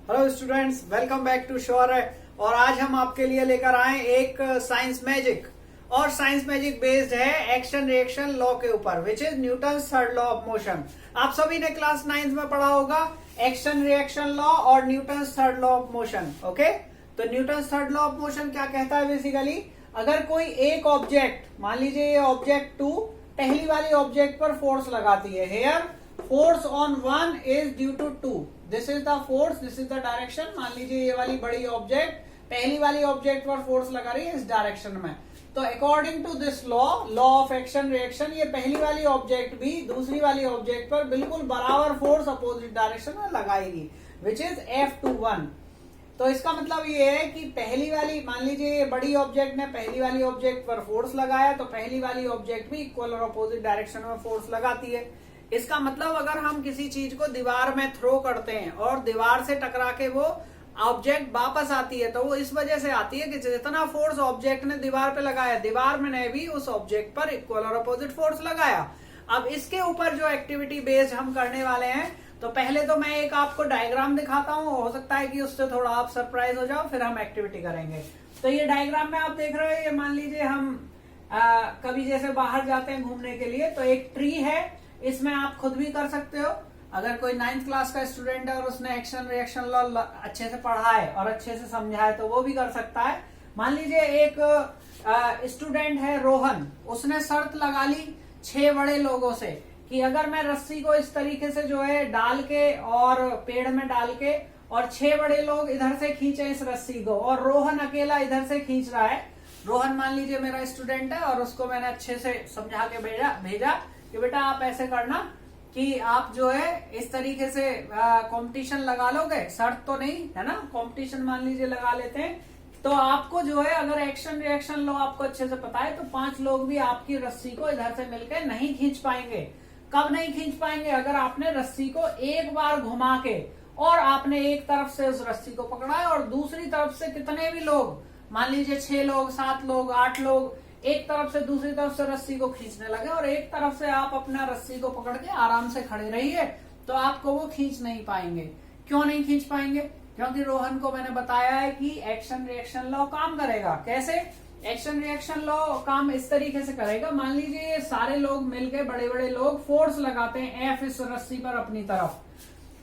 Hello students, welcome back to sure है। और आज हम आपके लिए लेकर आए एक साइंस मैजिक, और साइंस मैजिक बेस्ड है एक्शन रिएक्शन लॉ के ऊपर, which is Newton's third law of motion. आप सभी ने क्लास 9th में पढ़ा होगा एक्शन रिएक्शन लॉ और Newton's third law of motion. Okay, तो Newton's third law of motion क्या कहता है? बेसिकली अगर कोई एक ऑब्जेक्ट, मान लीजिए ये ऑब्जेक्ट 2 पहली वाली ऑब्जेक्ट पर फोर्स लगाती है, here force on 1 is due to 2, this is the force, this is the direction. मान लीजिए ये वाली बड़ी ऑब्जेक्ट पहली वाली ऑब्जेक्ट पर फोर्स लगा रही है इस डायरेक्शन में, तो according to this law of action reaction, ये पहली वाली ऑब्जेक्ट भी दूसरी वाली ऑब्जेक्ट पर बिल्कुल बराबर फोर्स अपोजिट डायरेक्शन में लगाएगी, विच इज F21। तो इसका मतलब ये है कि पहली वाली, मान लीजिए ये बड़ी ऑब्जेक्ट ने पहली वाली ऑब्जेक्ट पर फोर्स लगाया, तो पहली वाली ऑब्जेक्ट भी इक्वल और अपोजिट डायरेक्शन में फोर्स लगाती है। इसका मतलब अगर हम किसी चीज को दीवार में थ्रो करते हैं और दीवार से टकरा के वो ऑब्जेक्ट वापस आती है, तो वो इस वजह से आती है कि जितना फोर्स ऑब्जेक्ट ने दीवार पे लगाया, दीवार में ने भी उस ऑब्जेक्ट पर इक्वल और अपोजिट फोर्स लगाया। अब इसके ऊपर जो एक्टिविटी बेस्ड हम करने वाले हैं, तो पहले तो मैं एक आपको डायग्राम दिखाता हूँ, हो सकता है कि उससे थोड़ा आप सरप्राइज हो जाओ, फिर हम एक्टिविटी करेंगे। तो ये डायग्राम में आप देख रहे हो, ये मान लीजिए हम कभी जैसे बाहर जाते हैं घूमने के लिए, तो एक ट्री है, इसमें आप खुद भी कर सकते हो। अगर कोई 9th क्लास का स्टूडेंट है और उसने एक्शन रिएक्शन लॉ अच्छे से पढ़ा है और अच्छे से समझा है, तो वो भी कर सकता है। मान लीजिए एक स्टूडेंट है रोहन, उसने शर्त लगा ली 6 बड़े लोगों से कि अगर मैं रस्सी को इस तरीके से जो है डाल के और पेड़ में डाल के, और 6 बड़े लोग इधर से खींचे इस रस्सी को और रोहन अकेला इधर से खींच रहा है। रोहन मान लीजिए मेरा स्टूडेंट है और उसको मैंने अच्छे से समझा के भेजा कि बेटा आप ऐसे करना कि आप जो है इस तरीके से कंपटीशन लगा लोगे, शर्त तो नहीं है ना, कंपटीशन मान लीजिए लगा लेते हैं, तो आपको जो है अगर एक्शन रिएक्शन लो आपको अच्छे से पता है, तो 5 लोग भी आपकी रस्सी को इधर से मिलकर नहीं खींच पाएंगे। कब नहीं खींच पाएंगे? अगर आपने रस्सी को एक बार घुमा के और आपने एक तरफ से उस रस्सी को पकड़ा है और दूसरी तरफ से कितने भी लोग, मान लीजिए 6 लोग 7 लोग 8 लोग एक तरफ से दूसरी तरफ से रस्सी को खींचने लगे और एक तरफ से आप अपना रस्सी को पकड़ के आराम से खड़े रहिए, तो आपको वो खींच नहीं पाएंगे। क्यों नहीं खींच पाएंगे? क्योंकि रोहन को मैंने बताया है कि एक्शन रिएक्शन लॉ काम करेगा। कैसे एक्शन रिएक्शन लॉ काम इस तरीके से करेगा? मान लीजिए ये सारे लोग मिलके, बड़े बड़े लोग फोर्स लगाते हैं F इस रस्सी पर अपनी तरफ,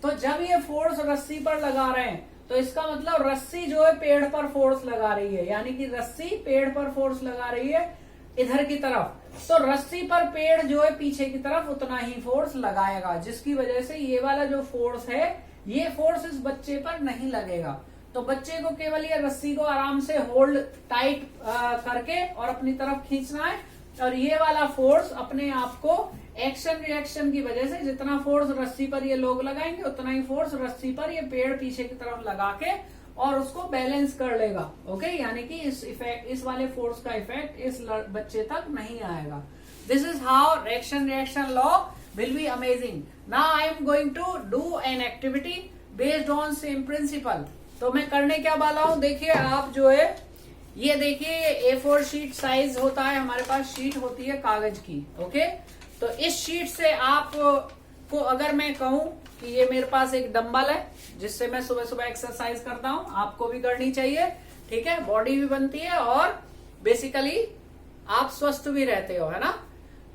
तो जब ये फोर्स रस्सी पर लगा रहे हैं, तो इसका मतलब रस्सी जो है पेड़ पर फोर्स लगा रही है, यानी कि रस्सी पेड़ पर फोर्स लगा रही है इधर की तरफ, तो रस्सी पर पेड़ जो है पीछे की तरफ उतना ही फोर्स लगाएगा, जिसकी वजह से ये वाला जो फोर्स है, ये फोर्स इस बच्चे पर नहीं लगेगा। तो बच्चे को केवल ये रस्सी को आराम से होल्ड टाइट करके और अपनी तरफ खींचना है, और ये वाला फोर्स अपने आप को एक्शन रिएक्शन की वजह से, जितना फोर्स रस्सी पर ये लोग लगाएंगे उतना ही फोर्स रस्सी पर ये पेड़ पीछे की तरफ लगा के और उसको बैलेंस कर लेगा। ओके, यानी कि इस वाले फोर्स का इफेक्ट इस बच्चे तक नहीं आएगा। This is how action reaction law will be amazing. Now I am going to do an activity based on same principle. तो मैं करने क्या वाला हूं, देखिए आप जो है ये देखिए A4 शीट साइज होता है, हमारे पास शीट होती है कागज की। ओके, तो इस शीट से आप को अगर मैं कहूं कि ये मेरे पास एक डंबल है जिससे मैं सुबह सुबह एक्सरसाइज करता हूं, आपको भी करनी चाहिए, ठीक है, बॉडी भी बनती है और बेसिकली आप स्वस्थ भी रहते हो, है ना।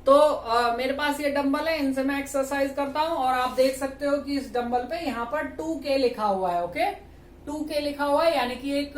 तो मेरे पास ये डंबल है, इनसे मैं एक्सरसाइज करता हूं और आप देख सकते हो कि इस डंबल पे यहाँ पर 2K लिखा हुआ है। ओके, 2K लिखा हुआ है, यानी कि एक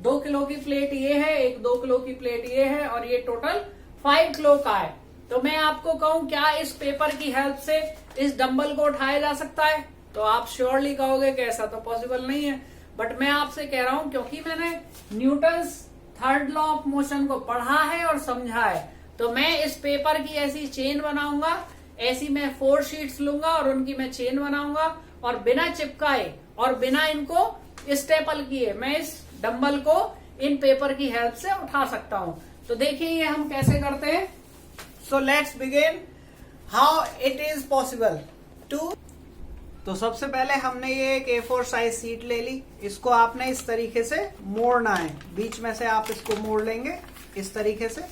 2 किलो की प्लेट ये है, एक 2 किलो की प्लेट ये है, और ये टोटल 5 किलो का है। तो मैं आपको कहूं क्या इस पेपर की हेल्प से इस डंबल को उठाया जा सकता है? तो आप श्योरली कहोगे कि ऐसा तो पॉसिबल नहीं है, बट मैं आपसे कह रहा हूं क्योंकि मैंने Newton's third law of motion को पढ़ा है और समझा है, तो मैं इस पेपर की ऐसी चेन बनाऊंगा, ऐसी मैं 4 शीट्स लूंगा और उनकी मैं चेन बनाऊंगा, और बिना चिपकाए और बिना इनको स्टेपल किए मैं इस डंबल को इन पेपर की हेल्प से उठा सकता हूं। तो देखिए ये हम कैसे करते हैं। So let's begin how it is possible to. तो सबसे पहले हमने ये एक A4 साइज शीट ले ली, इसको आपने इस तरीके से मोड़ना है, बीच में से आप इसको मोड़ लेंगे इस तरीके से।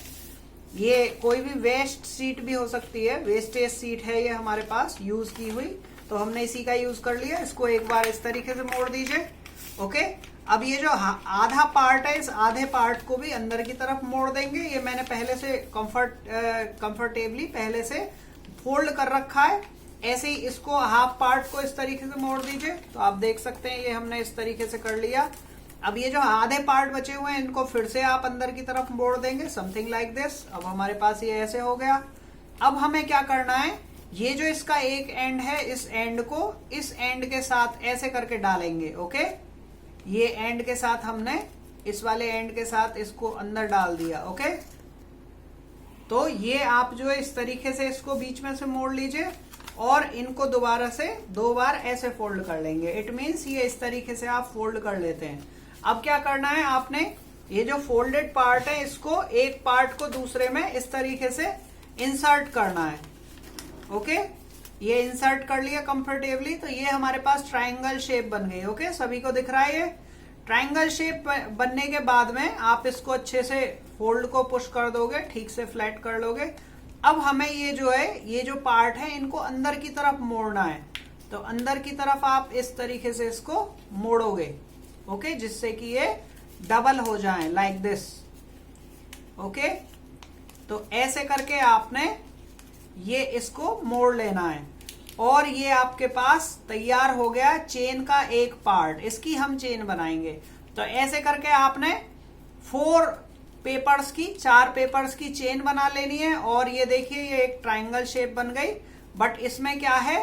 ये कोई भी वेस्ट शीट भी हो सकती है, वेस्टेज शीट है ये हमारे पास यूज की हुई, तो हमने इसी का यूज कर लिया। इसको एक बार इस तरीके से मोड़ दीजिए। ओके, अब ये जो आधा पार्ट है, इस आधे पार्ट को भी अंदर की तरफ मोड़ देंगे। ये मैंने पहले से कंफर्टेबली पहले से फोल्ड कर रखा है। ऐसे ही इसको हाफ पार्ट को इस तरीके से मोड़ दीजिए। तो आप देख सकते हैं ये हमने इस तरीके से कर लिया। अब ये जो आधे पार्ट बचे हुए हैं इनको फिर से आप अंदर की तरफ मोड़ देंगे, समथिंग लाइक दिस। अब हमारे पास ये ऐसे हो गया। अब हमें क्या करना है, ये जो इसका एक एंड है, इस एंड को इस एंड के साथ ऐसे करके डालेंगे। ओके, ये एंड के साथ हमने इस वाले एंड के साथ इसको अंदर डाल दिया। ओके, तो ये आप जो है इस तरीके से इसको बीच में से मोड़ लीजिए और इनको दोबारा से 2 बार ऐसे फोल्ड कर लेंगे। इट मीन्स ये इस तरीके से आप फोल्ड कर लेते हैं। अब क्या करना है, आपने ये जो फोल्डेड पार्ट है इसको एक पार्ट को दूसरे में इस तरीके से इंसर्ट करना है। ओके, ये इंसर्ट कर लिया कंफर्टेबली। तो ये हमारे पास ट्रायंगल शेप बन गई। ओके, सभी को दिख रहा है। ये ट्रायंगल शेप बनने के बाद में आप इसको अच्छे से फोल्ड को पुश कर दोगे, ठीक से फ्लैट कर लोगे। अब हमें ये जो है, ये जो पार्ट है इनको अंदर की तरफ मोड़ना है। तो अंदर की तरफ आप इस तरीके से इसको मोड़ोगे। ओके, जिससे कि ये डबल हो जाए लाइक दिस। ओके, तो ऐसे करके आपने ये इसको मोड़ लेना है और ये आपके पास तैयार हो गया चेन का एक पार्ट। इसकी हम चेन बनाएंगे। तो ऐसे करके आपने 4 पेपर्स की चेन बना लेनी है। और ये देखिए ये एक ट्रायंगल शेप बन गई। बट इसमें क्या है,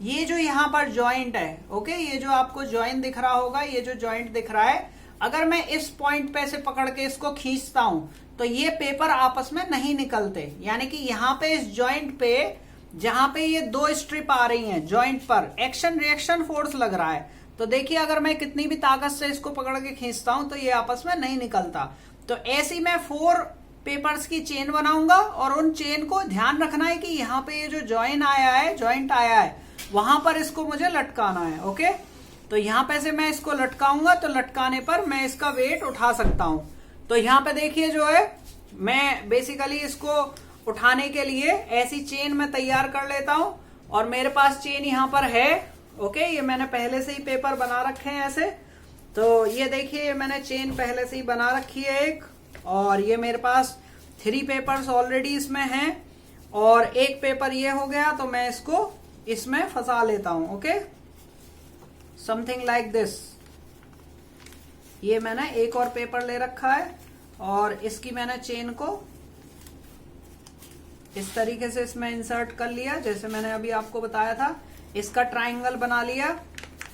ये जो यहां पर जॉइंट है, ओके, ये जो आपको जॉइंट दिख रहा होगा, ये जो जॉइंट दिख रहा है, अगर मैं इस पॉइंट पे से पकड़ के इसको खींचता हूं तो ये पेपर आपस में नहीं निकलते। यानी कि यहाँ पे इस जॉइंट पे, जहां पे ये 2 स्ट्रिप आ रही हैं जॉइंट पर, एक्शन रिएक्शन फोर्स लग रहा है। तो देखिए अगर मैं कितनी भी ताकत से इसको पकड़ के खींचता हूं तो ये आपस में नहीं निकलता। तो ऐसी मैं 4 पेपर्स की चेन बनाऊंगा और उन चेन को ध्यान रखना है कि यहाँ पे ये जो जॉइंट आया है वहां पर इसको मुझे लटकाना है। ओके, तो यहाँ पे से मैं इसको लटकाऊंगा तो लटकाने पर मैं इसका वेट उठा सकता हूं। तो यहाँ पे देखिए जो है, मैं बेसिकली इसको उठाने के लिए ऐसी चेन मैं तैयार कर लेता हूं और मेरे पास चेन यहाँ पर है। ओके, ये मैंने पहले से ही पेपर बना रखे हैं ऐसे। तो ये देखिए ये मैंने चेन पहले से ही बना रखी है एक, और ये मेरे पास 3 पेपर्स ऑलरेडी इसमें हैं और एक पेपर ये हो गया। तो मैं इसको इसमें फंसा लेता हूं। Okay, something like this. ये मैंने एक और पेपर ले रखा है और इसकी मैंने चेन को इस तरीके से इसमें इंसर्ट कर लिया, जैसे मैंने अभी आपको बताया था। इसका ट्रायंगल बना लिया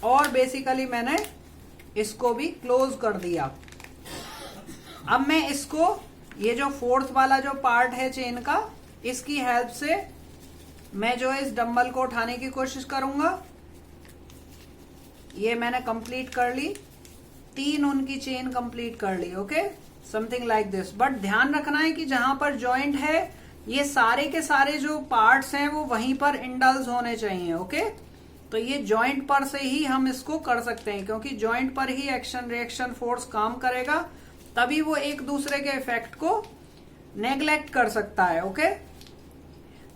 और बेसिकली मैंने इसको भी क्लोज कर दिया। अब मैं इसको, ये जो 4th वाला जो पार्ट है चेन का, इसकी हेल्प से मैं जो है इस डंबल को उठाने की कोशिश करूंगा। ये मैंने कंप्लीट कर ली, 3 उनकी चेन कंप्लीट कर ली। Okay, something like this. But ध्यान रखना है कि जहां पर जॉइंट है ये सारे के सारे जो पार्ट्स हैं वो वहीं पर इंडल्ज होने चाहिए। ओके, तो ये जॉइंट पर से ही हम इसको कर सकते हैं, क्योंकि जॉइंट पर ही एक्शन रिएक्शन फोर्स काम करेगा, तभी वो एक दूसरे के इफेक्ट को नेग्लेक्ट कर सकता है। ओके,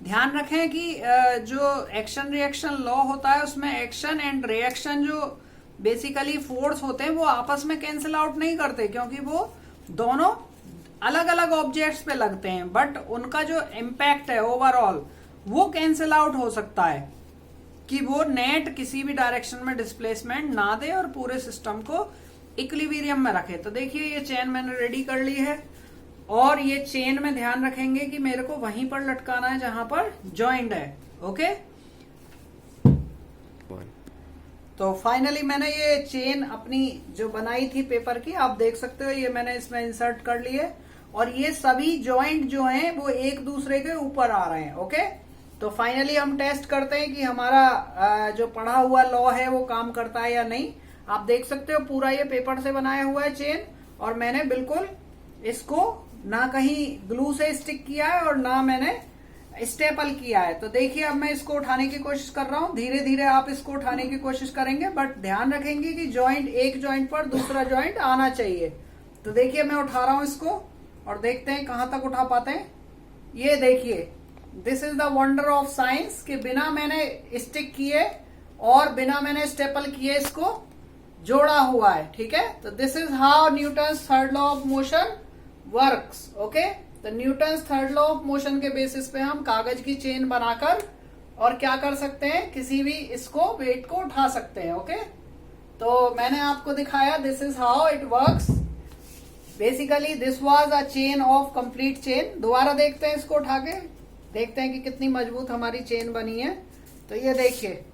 ध्यान रखें कि जो एक्शन रिएक्शन लॉ होता है उसमें एक्शन एंड रिएक्शन जो बेसिकली फोर्स होते हैं वो आपस में कैंसिल आउट नहीं करते, क्योंकि वो दोनों अलग अलग ऑब्जेक्ट्स पे लगते हैं, बट उनका जो इम्पैक्ट है ओवरऑल वो कैंसिल आउट हो सकता है कि वो नेट किसी भी डायरेक्शन में डिस्प्लेसमेंट ना दे और पूरे सिस्टम को इक्विलिब्रियम में रखे। तो देखिए ये चेन मैंने रेडी कर ली है और ये चेन में ध्यान रखेंगे कि मेरे को वहीं पर लटकाना है जहां पर जॉइंट है। ओके, तो फाइनली मैंने ये चेन अपनी जो बनाई थी पेपर की, आप देख सकते हो, ये मैंने इसमें इंसर्ट कर ली है और ये सभी जॉइंट जो हैं वो एक दूसरे के ऊपर आ रहे हैं। ओके, तो फाइनली हम टेस्ट करते हैं कि हमारा जो पढ़ा हुआ लॉ है वो काम करता है या नहीं। आप देख सकते हो पूरा ये पेपर से बनाया हुआ है चेन, और मैंने बिल्कुल इसको ना कहीं ग्लू से स्टिक किया है और ना मैंने स्टेपल किया है। तो देखिए अब मैं इसको उठाने की कोशिश कर रहा हूँ। धीरे धीरे आप इसको उठाने की कोशिश करेंगे, बट ध्यान रखेंगे कि जॉइंट, एक जॉइंट पर दूसरा जॉइंट आना चाहिए। तो देखिए मैं उठा रहा हूँ इसको और देखते हैं कहां तक उठा पाते हैं। ये देखिए this is the wonder of science कि बिना मैंने स्टिक किए और बिना मैंने स्टेपल किए इसको जोड़ा हुआ है, ठीक है। तो this is how Newton's third law of motion works, okay. तो Newton's third law of motion के बेसिस पे हम कागज की चेन बनाकर और क्या कर सकते हैं, किसी भी इसको वेट को उठा सकते हैं, ओके। तो मैंने आपको दिखाया this is how it works. Basically this was a chain of complete chain. दोबारा देखते हैं इसको उठा के, देखते हैं कि कितनी मजबूत हमारी चेन बनी है। तो ये देखिए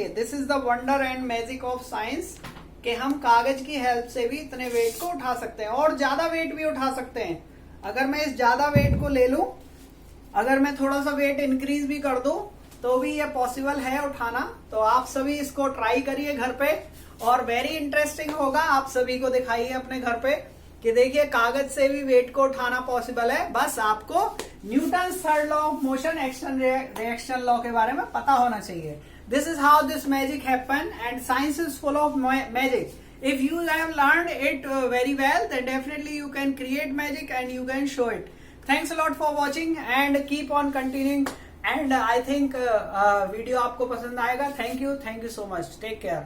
this is the wonder and magic of science कि हम कागज की हेल्प से भी इतने वेट को उठा सकते हैं और ज्यादा वेट भी उठा सकते हैं। अगर मैं इस ज्यादा वेट को ले लूं, अगर मैं थोड़ा सा वेट इंक्रीज भी कर दूं तो भी ये पॉसिबल है उठाना। तो आप सभी इसको ट्राई करिए घर पे और वेरी इंटरेस्टिंग होगा। आप सभी को दिखाइए अपने घर पे कि देखिए कागज से भी वेट को उठाना पॉसिबल है। बस आपको Newton's third law of motion, action reaction law के बारे में पता होना चाहिए। This is how this magic happen and science is full of magic. If you have learned it very well, then definitely you can create magic and you can show it. Thanks a lot for watching and keep on continuing. And I think video आपको पसंद आएगा. Thank you so much. Take care.